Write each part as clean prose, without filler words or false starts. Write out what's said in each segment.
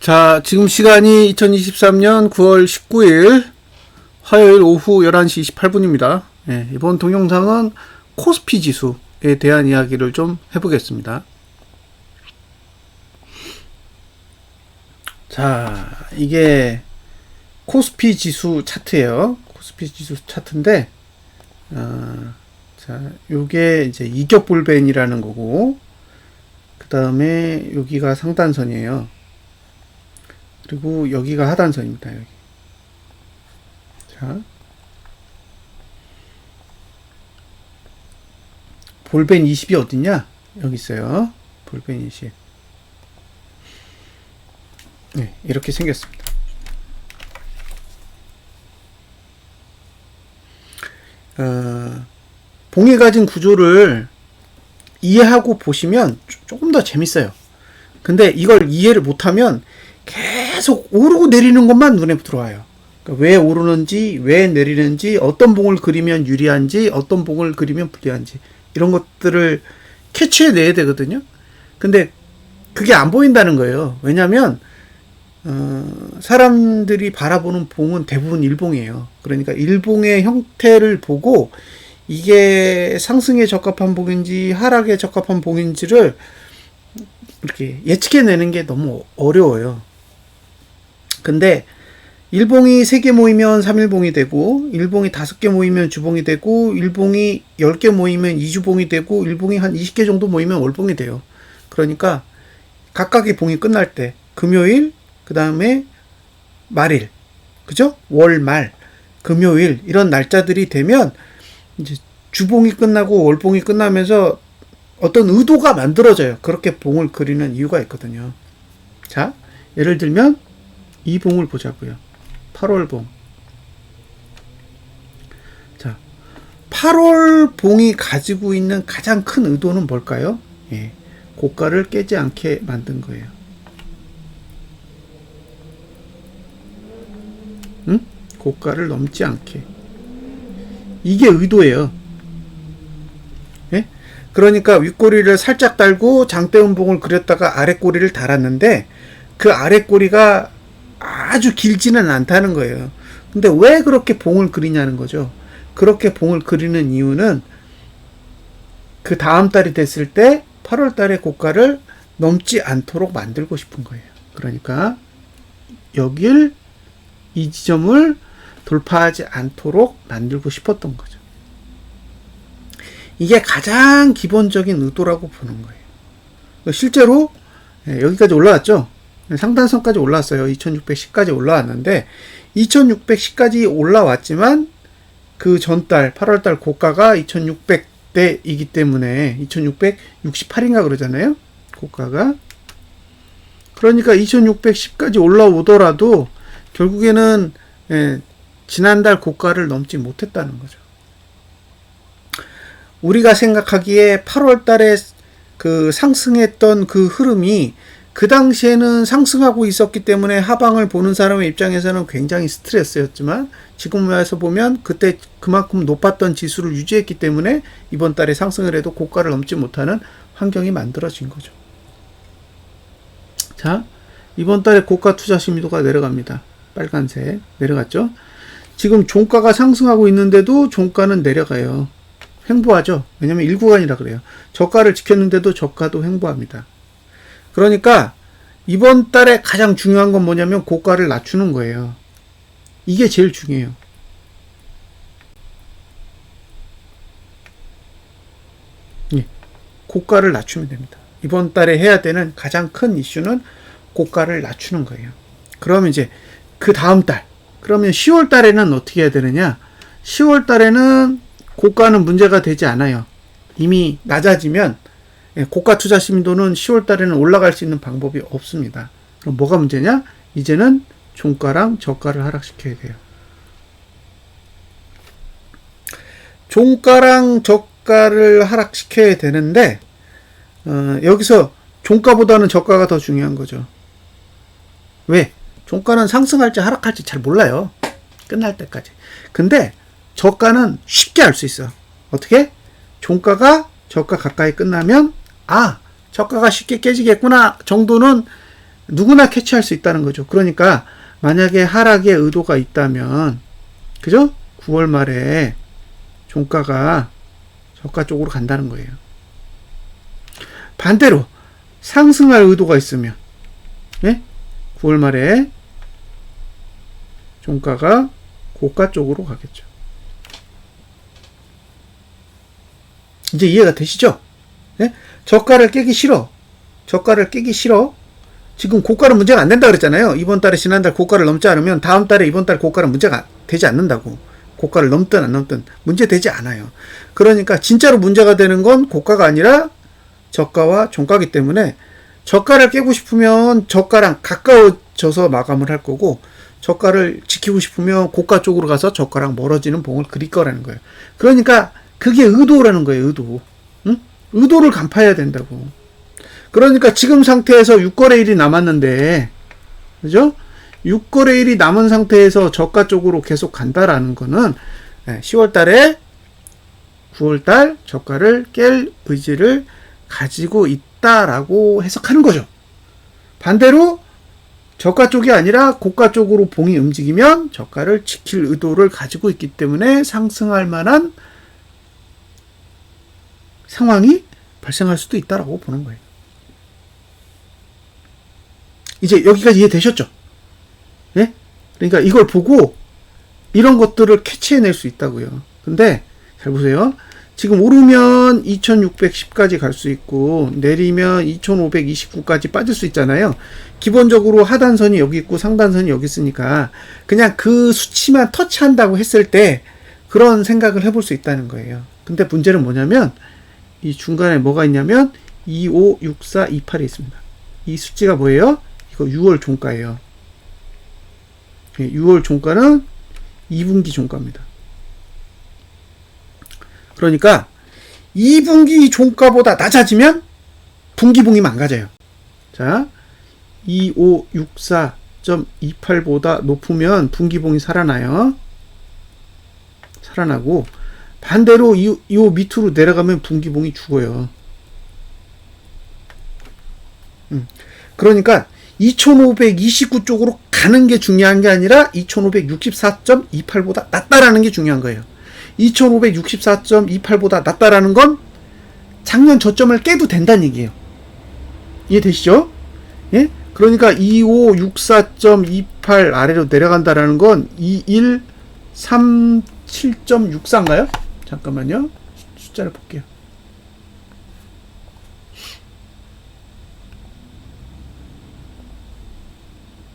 자, 지금 시간이 2023년 9월 19일 화요일 오후 11시 28분입니다. 예, 이번 동영상은 코스피 지수에 대한 이야기를 좀 해보겠습니다. 자, 이게 코스피 지수 차트예요. 코스피 지수 차트인데, 자, 요게 이제 이격볼벤이라는 거고, 그 다음에 여기가 상단선이에요. 그리고 여기가 하단선입니다. 여기. 자, 볼벤 20이 어딨냐? 여기 있어요. 볼벤 20. 네, 이렇게 생겼습니다. 봉이 가진 구조를 이해하고 보시면 조금 더 재밌어요. 근데 이걸 이해를 못하면 계속 오르고 내리는 것만 눈에 들어와요. 그러니까 왜 오르는지, 왜 내리는지, 어떤 봉을 그리면 유리한지, 어떤 봉을 그리면 불리한지, 이런 것들을 캐치해내야 되거든요. 근데 그게 안 보인다는 거예요. 왜냐면 사람들이 바라보는 봉은 대부분 일봉이에요. 그러니까 일봉의 형태를 보고 이게 상승에 적합한 봉인지 하락에 적합한 봉인지를 이렇게 예측해내는 게 너무 어려워요. 근데 일봉이 3개 모이면 3일봉이 되고, 일봉이 5개 모이면 주봉이 되고, 일봉이 10개 모이면 2주봉이 되고, 일봉이 한 20개 정도 모이면 월봉이 돼요. 그러니까 각각의 봉이 끝날 때 금요일, 그 다음에 말일, 그죠? 월말, 금요일 이런 날짜들이 되면 이제 주봉이 끝나고 월봉이 끝나면서 어떤 의도가 만들어져요. 그렇게 봉을 그리는 이유가 있거든요. 자, 예를 들면 이 봉을 보자고요. 8월 봉. 자, 8월 봉이 가지고 있는 가장 큰 의도는 뭘까요? 예, 고가를 깨지 않게 만든 거예요. 응? 고가를 넘지 않게. 이게 의도예요. 예? 그러니까 윗꼬리를 살짝 달고 장대음봉을 그렸다가 아랫꼬리를 달았는데 그 아랫꼬리가 아주 길지는 않다는 거예요. 근데 왜 그렇게 봉을 그리냐는 거죠. 그렇게 봉을 그리는 이유는 그 다음 달이 됐을 때 8월 달에 고가를 넘지 않도록 만들고 싶은 거예요. 그러니까 여길 이 지점을 돌파하지 않도록 만들고 싶었던 거죠. 이게 가장 기본적인 의도라고 보는 거예요. 실제로 여기까지 올라왔죠. 상단선까지 올라왔어요. 2610까지 올라왔는데 2610까지 올라왔지만 그 전달 8월달 고가가 2600대이기 때문에 2668인가 그러잖아요. 고가가. 그러니까 2610까지 올라오더라도 결국에는 지난달 고가를 넘지 못했다는 거죠. 우리가 생각하기에 8월달에 그 상승했던 그 흐름이 그 당시에는 상승하고 있었기 때문에 하방을 보는 사람의 입장에서는 굉장히 스트레스였지만 지금 와서 보면 그때 그만큼 높았던 지수를 유지했기 때문에 이번 달에 상승을 해도 고가를 넘지 못하는 환경이 만들어진 거죠. 자, 이번 달에 고가 투자 심리도가 내려갑니다. 빨간색 내려갔죠. 지금 종가가 상승하고 있는데도 종가는 내려가요. 횡보하죠. 왜냐면 1구간이라 그래요. 저가를 지켰는데도 저가도 횡보합니다. 그러니까 이번 달에 가장 중요한 건 뭐냐면 고가를 낮추는 거예요. 이게 제일 중요해요. 예, 고가를 낮추면 됩니다. 이번 달에 해야 되는 가장 큰 이슈는 고가를 낮추는 거예요. 그러면 이제 그 다음 달, 그러면 10월 달에는 어떻게 해야 되느냐? 10월 달에는 고가는 문제가 되지 않아요. 이미 낮아지면 고가 투자 심도는 10월 달에는 올라갈 수 있는 방법이 없습니다. 그럼 뭐가 문제냐? 이제는 종가랑 저가를 하락시켜야 돼요. 종가랑 저가를 하락시켜야 되는데 여기서 종가보다는 저가가 더 중요한 거죠. 왜? 종가는 상승할지 하락할지 잘 몰라요. 끝날 때까지. 근데 저가는 쉽게 알 수 있어. 어떻게? 종가가 저가 가까이 끝나면 아, 저가가 쉽게 깨지겠구나 정도는 누구나 캐치할 수 있다는 거죠. 그러니까 만약에 하락의 의도가 있다면, 그죠? 9월 말에 종가가 저가 쪽으로 간다는 거예요. 반대로 상승할 의도가 있으면, 예? 9월 말에 종가가 고가 쪽으로 가겠죠. 이제 이해가 되시죠? 예? 저가를 깨기 싫어. 저가를 깨기 싫어. 지금 고가는 문제가 안 된다 그랬잖아요. 이번 달에 지난달 고가를 넘지 않으면 다음 달에 이번 달 고가는 문제가 되지 않는다고. 고가를 넘든 안 넘든 문제 되지 않아요. 그러니까 진짜로 문제가 되는 건 고가가 아니라 저가와 종가기 때문에 저가를 깨고 싶으면 저가랑 가까워져서 마감을 할 거고, 저가를 지키고 싶으면 고가 쪽으로 가서 저가랑 멀어지는 봉을 그릴 거라는 거예요. 그러니까 그게 의도라는 거예요. 의도. 응? 의도를 간파해야 된다고. 그러니까 지금 상태에서 6거래일이 남았는데, 그죠? 6거래일이 남은 상태에서 저가 쪽으로 계속 간다라는 거는 10월 달에 9월 달 저가를 깰 의지를 가지고 있다라고 해석하는 거죠. 반대로 저가 쪽이 아니라 고가 쪽으로 봉이 움직이면 저가를 지킬 의도를 가지고 있기 때문에 상승할 만한 상황이 발생할 수도 있다라고 보는 거예요. 이제 여기까지 이해되셨죠? 예? 그러니까 이걸 보고 이런 것들을 캐치해낼 수 있다고요. 근데 잘 보세요. 지금 오르면 2610까지 갈 수 있고 내리면 2529까지 빠질 수 있잖아요. 기본적으로 하단선이 여기 있고 상단선이 여기 있으니까 그냥 그 수치만 터치한다고 했을 때 그런 생각을 해볼 수 있다는 거예요. 근데 문제는 뭐냐면 이 중간에 뭐가 있냐면 25, 64, 28이 있습니다. 이 수치가 뭐예요? 이거 6월 종가예요. 6월 종가는 2분기 종가입니다. 그러니까 2분기 종가보다 낮아지면 분기봉이 망가져요. 자, 2564.28보다 높으면 분기봉이 살아나요. 살아나고 반대로 이 밑으로 내려가면 분기봉이 죽어요. 그러니까 2529 쪽으로 가는 게 중요한 게 아니라 2564.28보다 낮다라는 게 중요한 거예요. 2564.28보다 낮다라는 건 작년 저점을 깨도 된다는 얘기예요. 이해되시죠? 예? 그러니까 2564.28 아래로 내려간다라는 건 2137.64인가요? 잠깐만요. 숫자를 볼게요.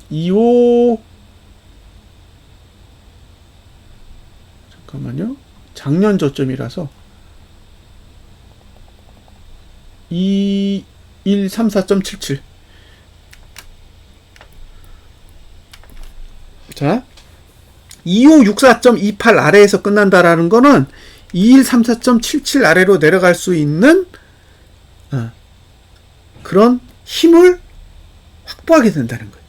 25 잠깐만요. 작년 저점이라서 2134.77. 자, 2564.28 아래에서 끝난다라는 거는 2134.77 아래로 내려갈 수 있는 그런 힘을 확보하게 된다는 거예요.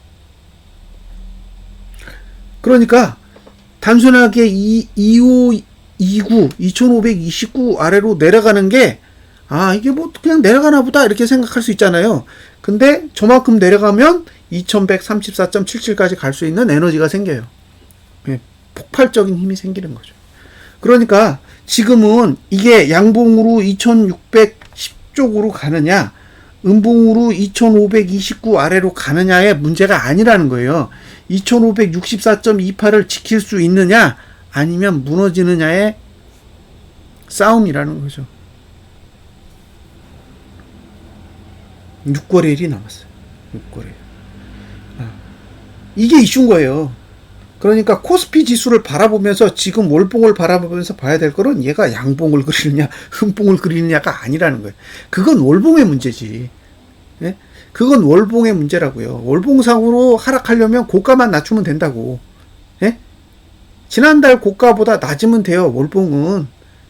그러니까 단순하게 2529 아래로 내려가는 게 이게 뭐 그냥 내려가나 보다 이렇게 생각할 수 있잖아요. 근데 저만큼 내려가면 2134.77까지 갈 수 있는 에너지가 생겨요. 예, 폭발적인 힘이 생기는 거죠. 그러니까 지금은 이게 양봉으로 2610 쪽으로 가느냐 음봉으로 2529 아래로 가느냐의 문제가 아니라는 거예요. 2564.28을 지킬 수 있느냐 아니면 무너지느냐의 싸움이라는 거죠. 6거래일이 남았어요. 6거래일. 이게 이슈인 거예요. 그러니까 코스피 지수를 바라보면서 지금 월봉을 바라보면서 봐야 될 거는 얘가 양봉을 그리느냐 흠봉을 그리느냐가 아니라는 거예요. 그건 월봉의 문제지. 예? 그건 월봉의 문제라고요. 월봉상으로 하락하려면 고가만 낮추면 된다고. 예? 지난달 고가보다 낮으면 돼요. 월봉은.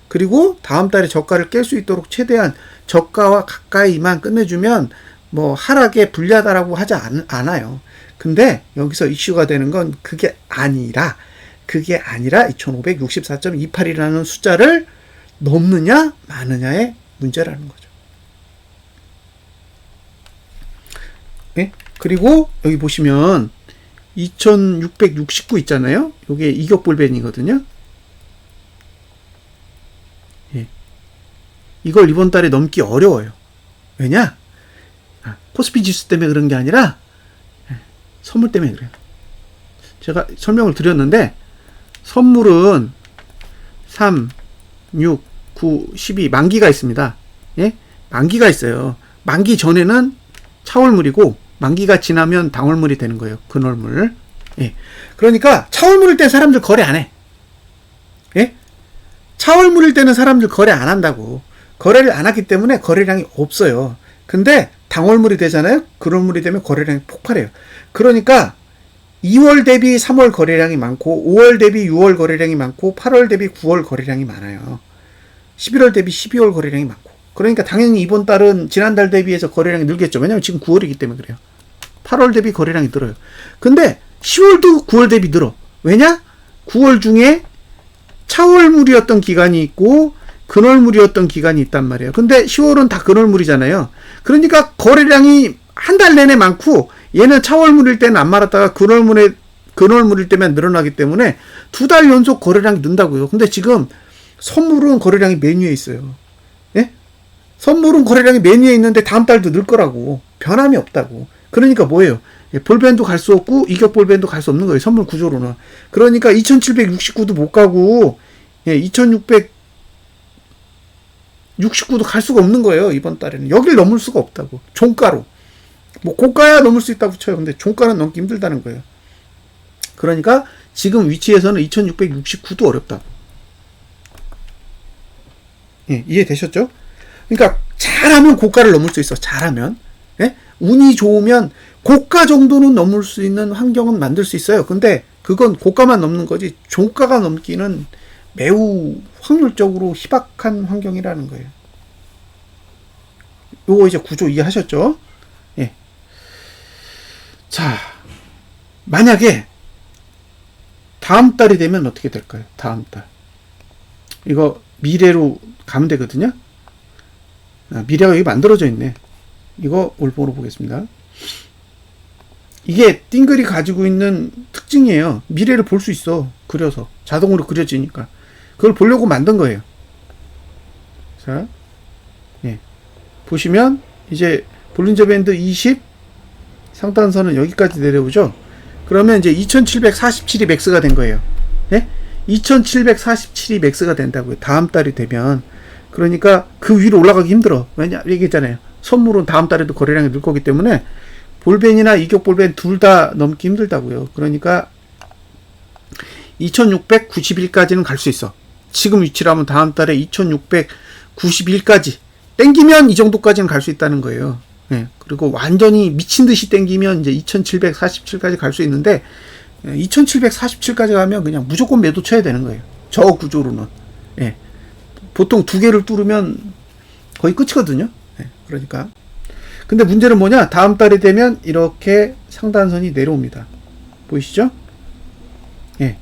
그리고 다음 달에 저가를 깰 수 있도록 최대한 저가와 가까이만 끝내주면 뭐 하락에 불리하다라고 하지 않아요. 근데 여기서 이슈가 되는 건 그게 아니라 2564.28이라는 숫자를 넘느냐 마느냐의 문제라는 거죠. 예? 그리고 여기 보시면 2669 있잖아요. 요게 이격볼벤이거든요. 예. 이걸 이번 달에 넘기 어려워요. 왜냐? 코스피 지수 때문에 그런 게 아니라 선물 때문에 그래요. 제가 설명을 드렸는데 선물은 3, 6, 9, 12 만기가 있습니다. 예? 만기가 있어요. 만기 전에는 차월물이고 만기가 지나면 당월물이 되는 거예요. 근월물. 예. 그러니까 차월물일 때 사람들 거래 안 해. 예? 차월물일 때는 사람들 거래 안 한다고. 거래를 안 하기 때문에 거래량이 없어요. 근데 당월물이 되잖아요. 근월물이 되면 거래량이 폭발해요. 그러니까 2월 대비 3월 거래량이 많고 5월 대비 6월 거래량이 많고 8월 대비 9월 거래량이 많아요. 11월 대비 12월 거래량이 많고. 그러니까 당연히 이번 달은 지난달 대비해서 거래량이 늘겠죠. 왜냐면 지금 9월이기 때문에 그래요. 8월 대비 거래량이 늘어요. 근데 10월도 9월 대비 늘어. 왜냐? 9월 중에 차월물이었던 기간이 있고 근월물이었던 기간이 있단 말이에요. 근데 10월은 다 근월물이잖아요. 그러니까 거래량이 한 달 내내 많고 얘는 차월물일 때는 안 말았다가 근월물일 때만 늘어나기 때문에 2달 연속 거래량이 는다고요. 근데 지금 선물은 거래량이 맨 위에 있어요. 예? 선물은 거래량이 맨 위에 있는데 다음 달도 늘 거라고. 변함이 없다고. 그러니까 뭐예요? 볼밴도 갈 수 없고 이격볼밴도 갈 수 없는 거예요. 선물 구조로는. 그러니까 2769도 못 가고 2669도 갈 수가 없는 거예요. 이번 달에는. 여길 넘을 수가 없다고. 종가로. 뭐 고가야 넘을 수 있다고 쳐요. 근데 종가는 넘기 힘들다는 거예요. 그러니까 지금 위치에서는 2669도 어렵다고. 예, 이해되셨죠? 그러니까 잘하면 고가를 넘을 수 있어. 잘하면. 예? 운이 좋으면 고가 정도는 넘을 수 있는 환경은 만들 수 있어요. 근데 그건 고가만 넘는 거지 종가가 넘기는 매우 확률적으로 희박한 환경이라는 거예요. 요거 이제 구조 이해하셨죠? 예. 자, 만약에 다음 달이 되면 어떻게 될까요? 다음 달. 이거 미래로 가면 되거든요. 미래가 여기 만들어져 있네. 이거 올보로 보겠습니다. 이게 띵글이 가지고 있는 특징이에요. 미래를 볼 수 있어. 그려서. 자동으로 그려지니까. 그걸 보려고 만든 거예요. 자, 예. 보시면 이제 볼린저 밴드 20 상단선은 여기까지 내려오죠. 그러면 이제 2747이 맥스가 된 거예요. 예? 2747이 맥스가 된다고요. 다음 달이 되면. 그러니까 그 위로 올라가기 힘들어. 왜냐? 얘기했잖아요. 선물은 다음 달에도 거래량이 늘 거기 때문에 볼벤이나 이격볼벤 둘 다 넘기 힘들다고요. 그러니까 2691까지는 갈 수 있어. 지금 위치라면 다음 달에 2691까지 땡기면 이 정도까지는 갈 수 있다는 거예요. 예. 그리고 완전히 미친 듯이 땡기면 이제 2747까지 갈 수 있는데 2747까지 가면 그냥 무조건 매도 쳐야 되는 거예요. 저 구조로는. 예. 보통 두 개를 뚫으면 거의 끝이거든요. 예. 그러니까. 근데 문제는 뭐냐? 다음 달이 되면 이렇게 상단선이 내려옵니다. 보이시죠? 예.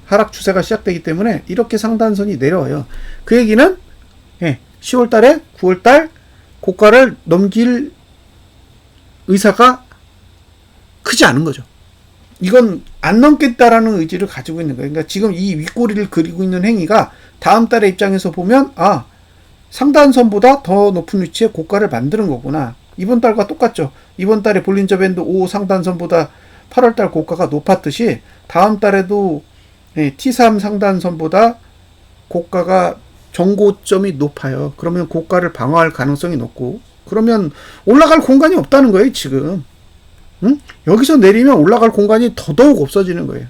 하락 추세가 시작되기 때문에 이렇게 상단선이 내려와요. 그 얘기는 10월 달에 9월 달 고가를 넘길 의사가 크지 않은 거죠. 이건 안 넘겠다라는 의지를 가지고 있는 거예요. 그러니까 지금 이 윗꼬리를 그리고 있는 행위가 다음 달의 입장에서 보면 상단선보다 더 높은 위치에 고가를 만드는 거구나. 이번 달과 똑같죠. 이번 달에 볼린저 밴드 5 상단선보다 8월 달 고가가 높았듯이 다음 달에도 T3 상단선보다 고가가 정고점이 높아요. 그러면 고가를 방어할 가능성이 높고 그러면 올라갈 공간이 없다는 거예요. 지금. 응? 여기서 내리면 올라갈 공간이 더더욱 없어지는 거예요.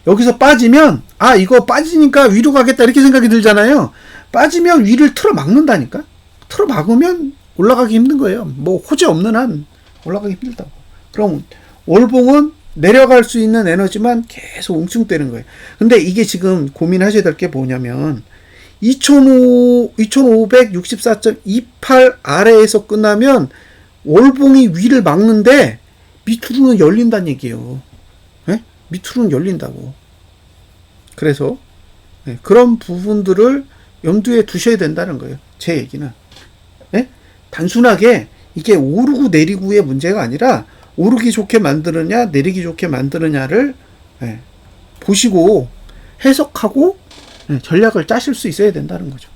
여기서 빠지면 이거 빠지니까 위로 가겠다 이렇게 생각이 들잖아요. 빠지면 위를 틀어 막는다니까. 틀어 막으면 올라가기 힘든 거예요. 뭐 호재 없는 한 올라가기 힘들다고. 그럼 월봉은 내려갈 수 있는 에너지만 계속 웅충되는 거예요. 근데 이게 지금 고민하셔야 될 게 뭐냐면 2564.28 아래에서 끝나면 월봉이 위를 막는데 밑으로는 열린다는 얘기예요. 네? 밑으로는 열린다고. 그래서 그런 부분들을 염두에 두셔야 된다는 거예요. 제 얘기는. 네? 단순하게 이게 오르고 내리고의 문제가 아니라 오르기 좋게 만드느냐 내리기 좋게 만드느냐를 예, 보시고 해석하고 예, 전략을 짜실 수 있어야 된다는 거죠.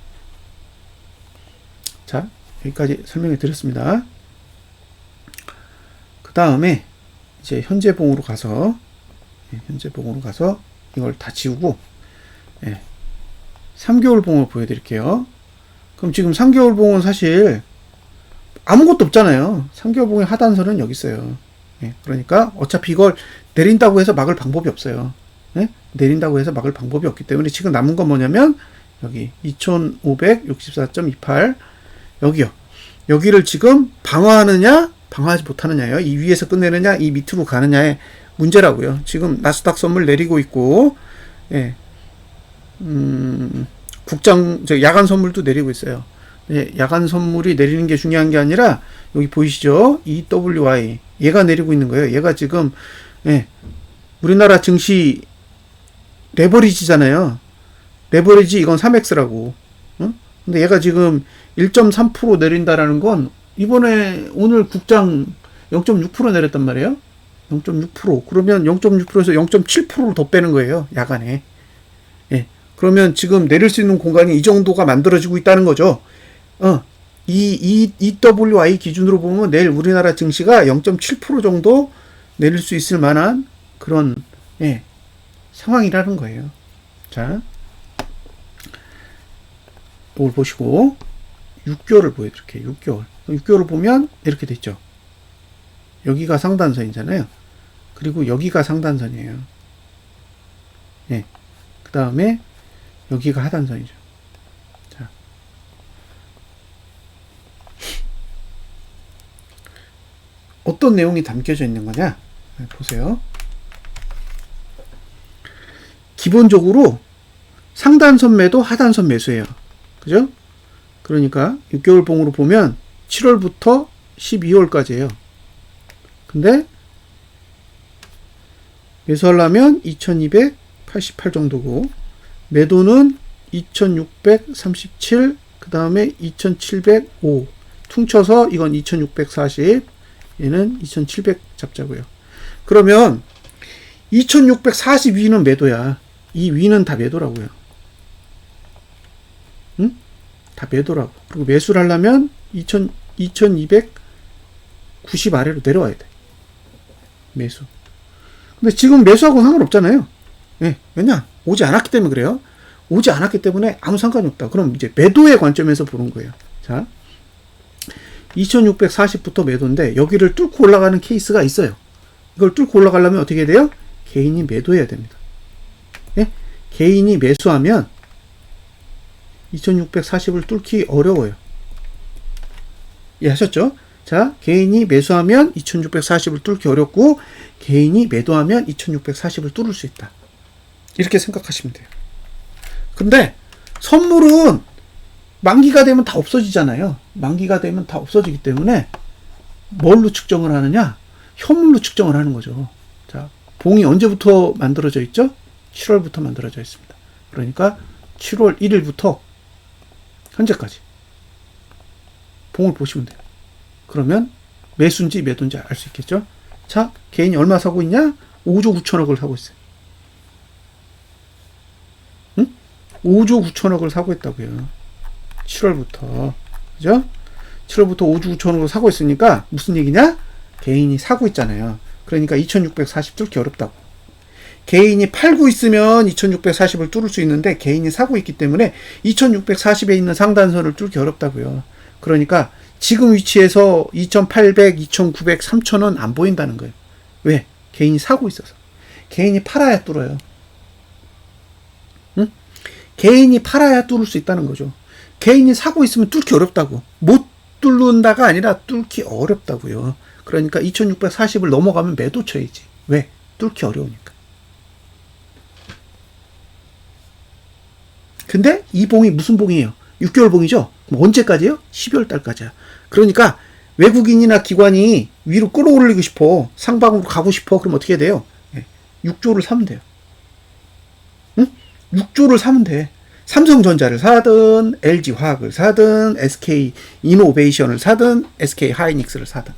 자, 여기까지 설명해 드렸습니다. 그 다음에 이제 현재봉으로 가서 이걸 다 지우고 3개월 봉을 보여드릴게요. 그럼 지금 3개월 봉은 사실 아무것도 없잖아요. 3개월 봉의 하단선은 여기 있어요. 그러니까 어차피 이걸 내린다고 해서 막을 방법이 없어요. 내린다고 해서 막을 방법이 없기 때문에 지금 남은 건 뭐냐면 여기 2564.28 여기요. 여기를 지금 방어하느냐 방어하지 못하느냐예요. 이 위에서 끝내느냐 이 밑으로 가느냐의 문제라고요. 지금 나스닥 선물 내리고 있고 야간 선물도 내리고 있어요. 야간 선물이 내리는 게 중요한 게 아니라 여기 보이시죠? EWY 얘가 내리고 있는 거예요. 얘가 지금 우리나라 증시 레버리지잖아요. 레버리지 이건 3X라고. 근데 얘가 지금 1.3% 내린다라는 건 이번에 오늘 국장 0.6% 내렸단 말이에요. 0.6%. 그러면 0.6%에서 0.7%를 더 빼는 거예요. 야간에. 그러면 지금 내릴 수 있는 공간이 이 정도가 만들어지고 있다는 거죠. 이 EWI 기준으로 보면 내일 우리나라 증시가 0.7% 정도 내릴 수 있을 만한 그런 상황이라는 거예요. 자, 이걸 보시고 6개월을 보여드릴게요. 6개월을 보면 이렇게 됐죠. 여기가 상단선이잖아요. 그리고 여기가 상단선이에요. 그 다음에 여기가 하단선이죠. 자, 어떤 내용이 담겨져 있는 거냐? 보세요. 기본적으로 상단선 매도, 하단선 매수예요. 그죠? 그러니까 6개월 봉으로 보면 7월부터 12월까지예요. 근데 매수하려면 2288 정도고 매도는 2637, 그 다음에 2705 퉁쳐서 이건 2640, 얘는 2700 잡자고요. 그러면 2642는 매도야. 이 위는 다 매도라고요. 응? 다 매도라고. 그리고 매수를 하려면 2290 아래로 내려와야 돼. 매수. 근데 지금 매수하고 상관없잖아요. 왜냐? 오지 않았기 때문에 그래요. 오지 않았기 때문에 아무 상관이 없다. 그럼 이제 매도의 관점에서 보는 거예요. 자, 2640부터 매도인데 여기를 뚫고 올라가는 케이스가 있어요. 이걸 뚫고 올라가려면 어떻게 해야 돼요? 개인이 매도해야 됩니다. 개인이 매수하면 2640을 뚫기 어려워요. 이해하셨죠? 자, 개인이 매수하면 2640을 뚫기 어렵고 개인이 매도하면 2640을 뚫을 수 있다. 이렇게 생각하시면 돼요. 근데 선물은 만기가 되면 다 없어지잖아요. 만기가 되면 다 없어지기 때문에 뭘로 측정을 하느냐? 현물로 측정을 하는 거죠. 자, 봉이 언제부터 만들어져 있죠? 7월부터 만들어져 있습니다. 그러니까 7월 1일부터 현재까지 봉을 보시면 돼요. 그러면 매수인지 매도인지 알 수 있겠죠? 자, 개인이 얼마 사고 있냐? 5조 9천억을 사고 있어요. 5조 9천억을 사고 있다고요. 7월부터. 그죠? 7월부터 5조 9천억을 사고 있으니까 무슨 얘기냐? 개인이 사고 있잖아요. 그러니까 2640 뚫기 어렵다고. 개인이 팔고 있으면 2640을 뚫을 수 있는데 개인이 사고 있기 때문에 2640에 있는 상단선을 뚫기 어렵다고요. 그러니까 지금 위치에서 2800, 2900, 3000원 안 보인다는 거예요. 왜? 개인이 사고 있어서. 개인이 팔아야 뚫어요. 응? 개인이 팔아야 뚫을 수 있다는 거죠. 개인이 사고 있으면 뚫기 어렵다고. 못 뚫는다가 아니라 뚫기 어렵다고요. 그러니까 2640을 넘어가면 매도 쳐야지. 왜? 뚫기 어려우니까. 근데 이 봉이 무슨 봉이에요? 6개월 봉이죠? 그럼 언제까지요? 12월 달까지야. 그러니까 외국인이나 기관이 위로 끌어올리고 싶어. 상방으로 가고 싶어. 그럼 어떻게 해야 돼요? 6조를 사면 돼요. 응? 6조를 사면 돼. 삼성전자를 사든 LG화학을 사든 SK이노베이션을 사든 SK하이닉스를 사든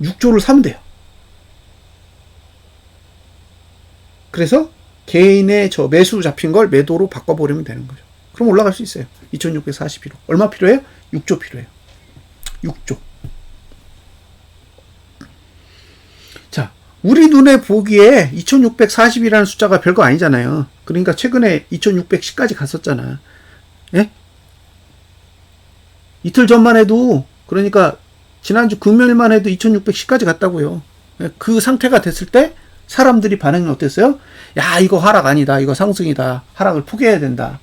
6조를 사면 돼요. 그래서 개인의 저 매수 잡힌 걸 매도로 바꿔버리면 되는 거죠. 그럼 올라갈 수 있어요. 2641호. 얼마 필요해요? 6조 필요해요. 6조. 자, 우리 눈에 보기에 2640이라는 숫자가 별거 아니잖아요. 그러니까 최근에 2610까지 갔었잖아. 예? 이틀 전만 해도, 그러니까 지난주 금요일만 해도 2610까지 갔다고요. 그 상태가 됐을 때 사람들이 반응이 어땠어요? 야, 이거 하락 아니다. 이거 상승이다. 하락을 포기해야 된다.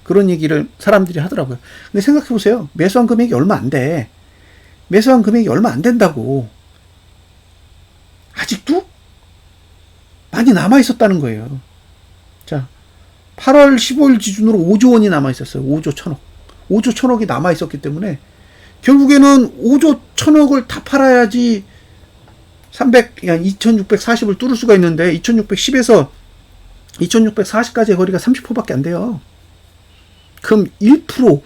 그런 얘기를 사람들이 하더라고요. 근데 생각해보세요. 매수한 금액이 얼마 안 돼. 매수한 금액이 얼마 안 된다고. 아직도 많이 남아있었다는 거예요. 자, 8월 15일 기준으로 5조 원이 남아있었어요. 5조 1000억. 5조 1000억이 남아있었기 때문에 결국에는 5조 1000억을 다 팔아야지 2640을 뚫을 수가 있는데 2610에서 2640까지의 거리가 30%밖에 안 돼요. 그럼 1%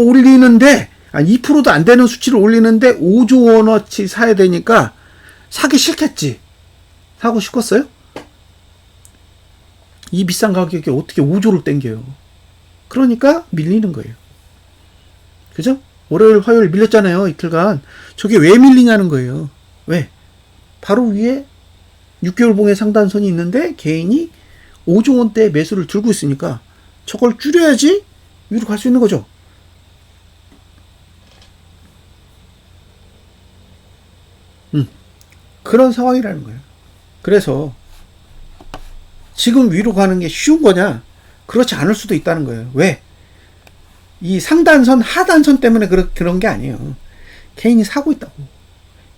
올리는데 2%도 안 되는 수치를 올리는데 5조 원어치 사야 되니까 사기 싫겠지. 사고 싶었어요? 이 비싼 가격에 어떻게 5조를 땡겨요. 그러니까 밀리는 거예요. 그죠? 월요일 화요일 밀렸잖아요. 이틀간. 저게 왜 밀리냐는 거예요. 왜? 바로 위에 6개월 봉의 상단선이 있는데 개인이 5조 원대의 매수를 들고 있으니까 저걸 줄여야지 위로 갈 수 있는 거죠. 그런 상황이라는 거예요. 그래서 지금 위로 가는 게 쉬운 거냐? 그렇지 않을 수도 있다는 거예요. 왜? 이 상단선, 하단선 때문에 그런 게 아니에요. 개인이 사고 있다고.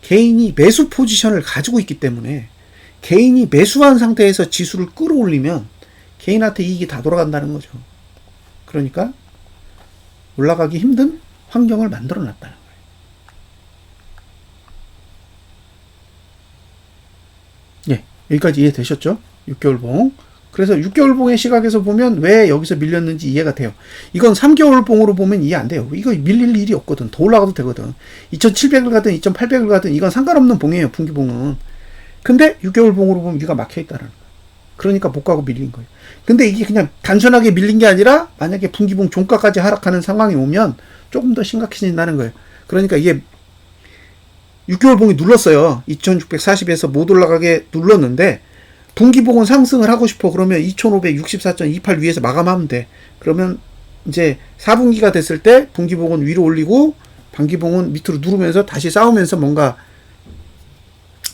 개인이 매수 포지션을 가지고 있기 때문에 개인이 매수한 상태에서 지수를 끌어올리면 개인한테 이익이 다 돌아간다는 거죠. 그러니까 올라가기 힘든 환경을 만들어 놨다는 거예요. 예, 여기까지 이해되셨죠? 6개월 봉. 그래서 6개월 봉의 시각에서 보면 왜 여기서 밀렸는지 이해가 돼요. 이건 3개월 봉으로 보면 이해 안 돼요. 이거 밀릴 일이 없거든. 더 올라가도 되거든. 2700을 가든 2800을 가든 이건 상관없는 봉이에요. 분기봉은. 근데 6개월 봉으로 보면 위가 막혀 있다는 거예요. 그러니까 못 가고 밀린 거예요. 근데 이게 그냥 단순하게 밀린 게 아니라 만약에 분기봉 종가까지 하락하는 상황이 오면 조금 더 심각해진다는 거예요. 그러니까 이게 6개월 봉이 눌렀어요. 2640에서 못 올라가게 눌렀는데 분기봉은 상승을 하고 싶어. 그러면 2564.28 위에서 마감하면 돼. 그러면 이제 4분기가 됐을 때 분기봉은 위로 올리고 반기봉은 밑으로 누르면서 다시 싸우면서 뭔가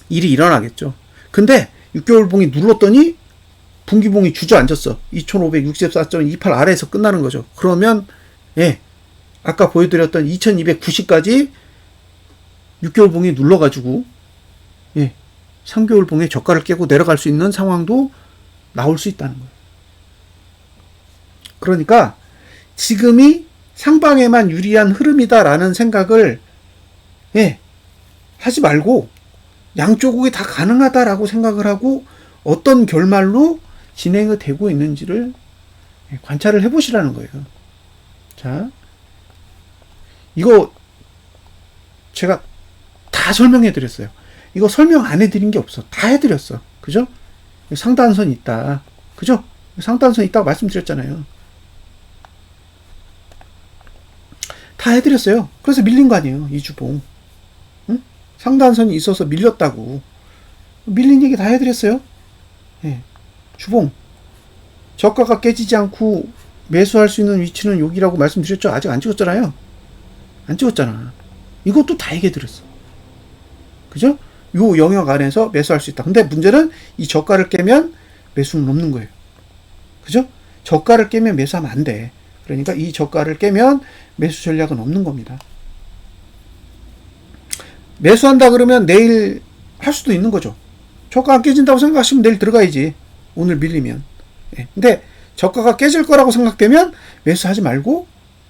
일이 일어나겠죠. 근데 6개월 봉이 눌렀더니 분기봉이 주저앉았어. 2564.28 아래에서 끝나는 거죠. 그러면 예, 아까 보여드렸던 2290까지 6개월 봉이 눌러가지고 예, 3개월 봉의 저가를 깨고 내려갈 수 있는 상황도 나올 수 있다는 거예요. 그러니까 지금이 상방에만 유리한 흐름이다라는 생각을 예, 하지 말고 양쪽이 다 가능하다라고 생각을 하고 어떤 결말로 진행이 되고 있는지를 관찰을 해보시라는 거예요. 자, 이거 제가 다 설명해 드렸어요. 이거 설명 안 해드린 게 없어. 다 해드렸어. 그죠? 상단선 있다. 그죠? 상단선 있다고 말씀드렸잖아요. 다 해드렸어요. 그래서 밀린 거 아니에요. 이주봉. 응? 상단선이 있어서 밀렸다고. 밀린 얘기 다 해드렸어요. 예. 주봉. 저가가 깨지지 않고 매수할 수 있는 위치는 여기라고 말씀드렸죠. 아직 안 찍었잖아요. 안 찍었잖아. 이것도 다 얘기해드렸어. 그죠? 요 영역 안에서 매수할 수 있다. 근데 문제는 이 저가를 깨면 매수는 없는 거예요. 그죠? 저가를 깨면 매수하면 안 돼. 그러니까 이 저가를 깨면 매수 전략은 없는 겁니다. 매수한다 그러면 내일 할 수도 있는 거죠. 저가 안 깨진다고 생각하시면 내일 들어가야지. 오늘 밀리면. 예. 근데 저가가 깨질 거라고 생각되면 매수하지 말고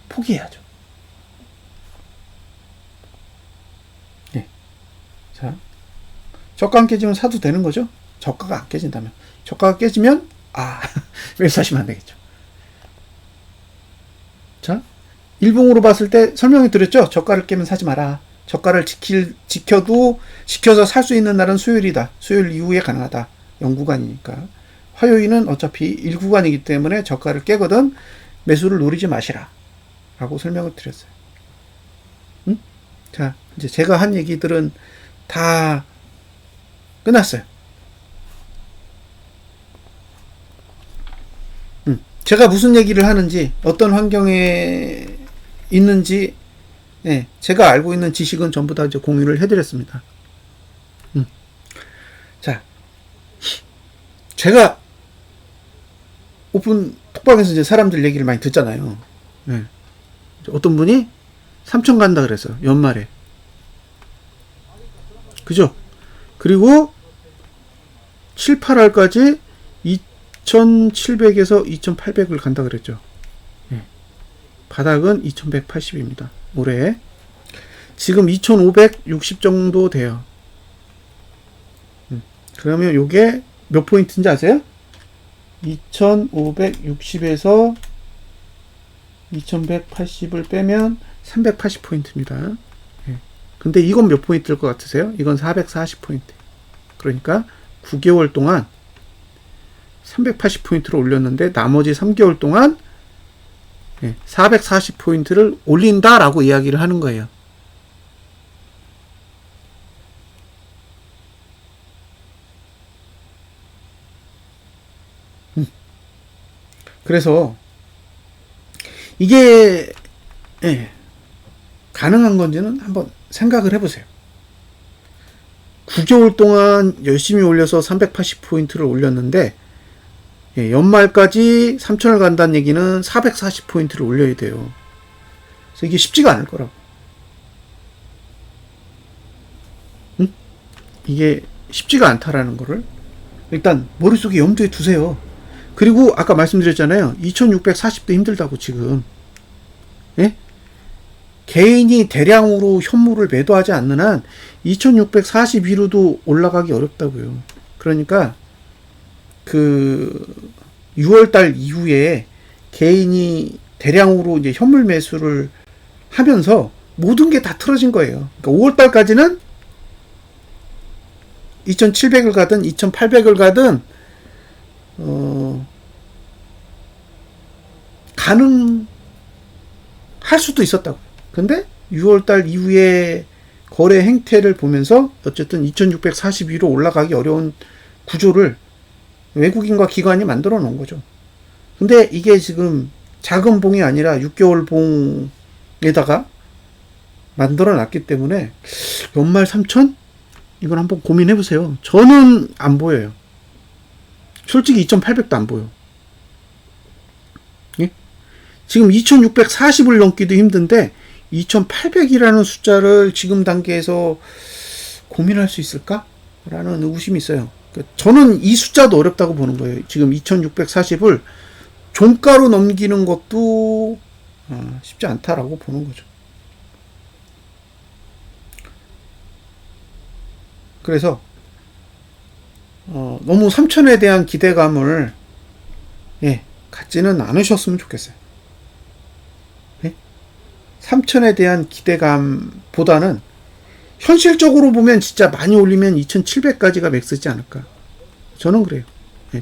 포기해야죠. 예. 자, 저가 안 깨지면 사도 되는 거죠. 저가가 안 깨진다면. 저가가 깨지면 매수하시면 안 되겠죠. 자, 일봉으로 봤을 때 설명해 드렸죠. 저가를 깨면 사지 마라. 저가를 지켜서 살 수 있는 날은 수요일이다. 수요일 이후에 가능하다. 0구간이니까. 화요일은 어차피 1구간이기 때문에 저가를 깨거든 매수를 노리지 마시라. 라고 설명을 드렸어요. 응? 자, 이제 제가 한 얘기들은 다 끝났어요. 제가 무슨 얘기를 하는지, 어떤 환경에 있는지, 제가 알고 있는 지식은 전부 다 이제 공유를 해드렸습니다. 자, 제가 오픈 톡방에서 이제 사람들 얘기를 많이 듣잖아요. 어떤 분이 3천 간다 그래서 연말에. 그죠? 그리고 7, 8월까지 2,700에서 2,800을 간다 그랬죠. 바닥은 2,180입니다. 올해. 지금 2,560 정도 돼요. 그러면 요게 몇 포인트인지 아세요? 2,560에서 2,180을 빼면 380포인트입니다. 근데 이건 몇 포인트일 것 같으세요? 이건 440포인트. 그러니까 9개월 동안 380포인트를 올렸는데 나머지 3개월 동안 440포인트를 올린다라고 이야기를 하는 거예요. 그래서 이게 가능한 건지는 한번 생각을 해보세요. 9개월 동안 열심히 올려서 380포인트를 올렸는데 연말까지 3,000을 간다는 얘기는 440포인트를 올려야 돼요. 그래서 이게 쉽지가 않을 거라고. 이게 쉽지가 않다라는 거를 일단 머릿속에 염두에 두세요. 그리고 아까 말씀드렸잖아요. 2640도 힘들다고 지금. 개인이 대량으로 현물을 매도하지 않는 한 2642로도 올라가기 어렵다고요. 그러니까 6월달 이후에 개인이 대량으로 이제 현물 매수를 하면서 모든 게 다 틀어진 거예요. 그러니까 5월달까지는 2,700을 가든 2,800을 가든 가능할 수도 있었다고. 근데 6월달 이후에 거래 행태를 보면서 어쨌든 2,642로 올라가기 어려운 구조를 외국인과 기관이 만들어 놓은 거죠. 근데 이게 지금 작은 봉이 아니라 6개월 봉에다가 만들어 놨기 때문에 연말 3천? 이건 한번 고민해 보세요. 저는 안 보여요. 솔직히 2,800도 안 보여. 예? 지금 2,640을 넘기도 힘든데 2,800이라는 숫자를 지금 단계에서 고민할 수 있을까? 라는 의구심이 있어요. 저는 이 숫자도 어렵다고 보는 거예요. 지금 2,640을 종가로 넘기는 것도 쉽지 않다라고 보는 거죠. 그래서 너무 3,000에 대한 기대감을 갖지는 않으셨으면 좋겠어요. 3,000에 대한 기대감보다는 현실적으로 보면 진짜 많이 올리면 2,700까지가 맥스지 않을까. 저는 그래요.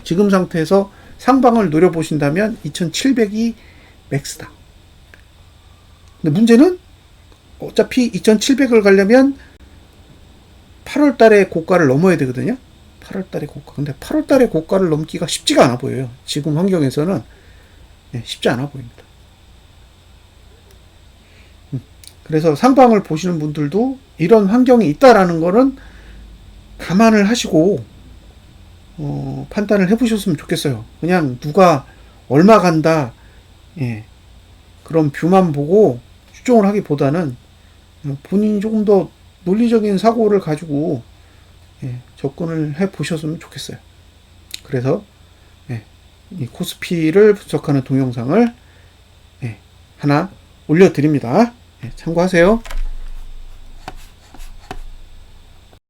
지금 상태에서 상방을 노려보신다면 2,700이 맥스다. 근데 문제는 어차피 2,700을 가려면 8월 달에 고가를 넘어야 되거든요. 8월 달에 고가. 근데 8월 달에 고가를 넘기가 쉽지가 않아 보여요. 지금 환경에서는 쉽지 않아 보입니다. 그래서 상방을 보시는 분들도 이런 환경이 있다라는 거는 감안을 하시고 판단을 해보셨으면 좋겠어요. 그냥 누가 얼마 간다 그런 뷰만 보고 추종을 하기보다는 본인이 조금 더 논리적인 사고를 가지고 접근을 해 보셨으면 좋겠어요. 그래서 이 코스피를 분석하는 동영상을 하나 올려드립니다. 참고하세요.